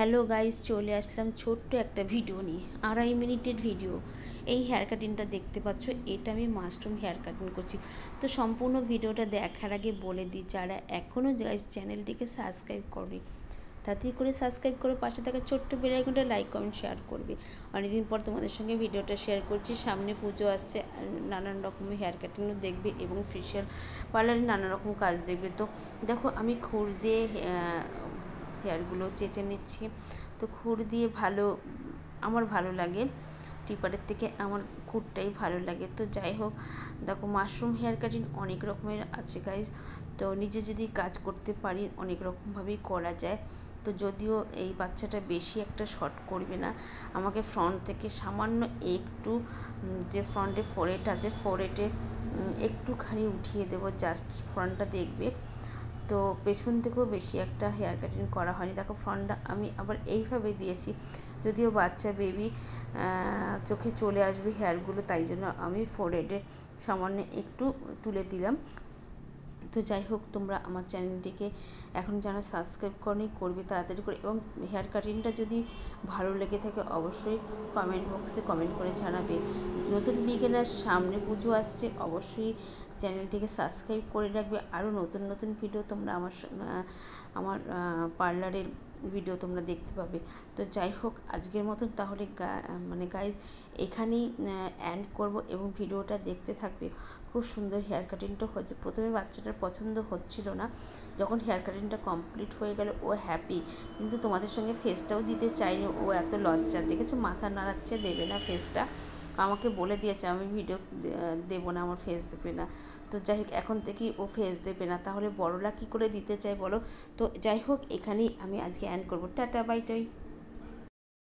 Hello guys, চলে আসলাম ছোট্ট একটা ভিডিও নিয়ে, 2.5 মিনিটের ভিডিও। এই হেয়ার কাটিংটা দেখতে পাচ্ছ, এটা আমি মাশরুম হেয়ার কাটিং করছি। তো সম্পূর্ণ ভিডিওটা দেখার আগে বলে দিই, যারা এখনও গাইস চ্যানেলটিকে সাবস্ক্রাইব করবে তাড়াতাড়ি করে সাবস্ক্রাইব করে পাশে থাকা ছোট্ট বেল আইকনটা লাইক কমেন্ট শেয়ার করবে। অনেকদিন পর তোমাদের সঙ্গে ভিডিওটা শেয়ার করছি। সামনে পুজো আসছে, নানান রকমের হেয়ার কাটিংও দেখবে এবং ফেশিয়াল পার্লারে নানা রকম কাজ দেখবে। তো দেখো, আমি খুর দিয়ে হেয়ারগুলো চেঁচে নিচ্ছি। তো খুর দিয়ে আমার ভালো লাগে, টিপারের থেকে আমার খুরটাই ভালো লাগে। তো যাই হোক, দেখো মাশরুম হেয়ার কাটিং অনেক রকমের আছে গাইজ। তো নিজে যদি কাজ করতে পারি অনেক রকমভাবেই করা যায়। তো যদিও এই বাচ্চাটা বেশি একটা শর্ট করবে না, আমাকে ফ্রন্ট থেকে সামান্য একটু, যে ফ্রন্টে ফোরহেড আছে ফোরহেডে একটুখানি উঠিয়ে দেবো, জাস্ট ফ্রন্টটা দেখবে। তো পেছন থেকেও বেশি একটা হেয়ার কাটিং করা হয়নি। দেখো ফ্রন্টটা আমি আবার এইভাবে দিয়েছি, যদিও বাচ্চা বেবি চোখে চলে আসবে হেয়ারগুলো, তাই জন্য আমি ফোরহেডে সামান্য একটু তুলে দিলাম। তো যাই হোক, তোমরা আমার চ্যানেলটিকে এখন যারা সাবস্ক্রাইব করনি করবে তাড়াতাড়ি করে, এবং হেয়ার কাটিংটা যদি ভালো লেগে থাকে অবশ্যই কমেন্ট বক্সে কমেন্ট করে জানাবে। নতুন বিগিনার, সামনে পুজো আসছে, অবশ্যই চ্যানেলটিকে সাবস্ক্রাইব করে রাখবে। আরও নতুন নতুন ভিডিও তোমরা আমার পার্লারের ভিডিও তোমরা দেখতে পাবে। তো যাই হোক, আজকের মতন তাহলে গাইজ এখানেই এন্ড করব এবং ভিডিওটা দেখতে থাকবে। খুব সুন্দর হেয়ার কাটিংটা হয়েছে। প্রথমে বাচ্চাটার পছন্দ হচ্ছিল না, যখন হেয়ার কাটিংটা কমপ্লিট হয়ে গেল ও হ্যাপি, কিন্তু তোমাদের সঙ্গে ফেসটাও দিতে চাইনি। ও এত লজ্জা, দেখেছো মাথা নাড়াচ্ছে, দেবে না ফেসটা, আমাকে বলে দিয়েছে আমি ভিডিও দেবো না, আমার ফেস দেবে না। তো যাই হোক, এখন থেকেই ও ফেস দেবে না, তাহলে বড়রা কী করে দিতে চায় বলো। তো যাই হোক, এখানেই আমি আজকে এন্ড করবো। টাটা, বাই টাই।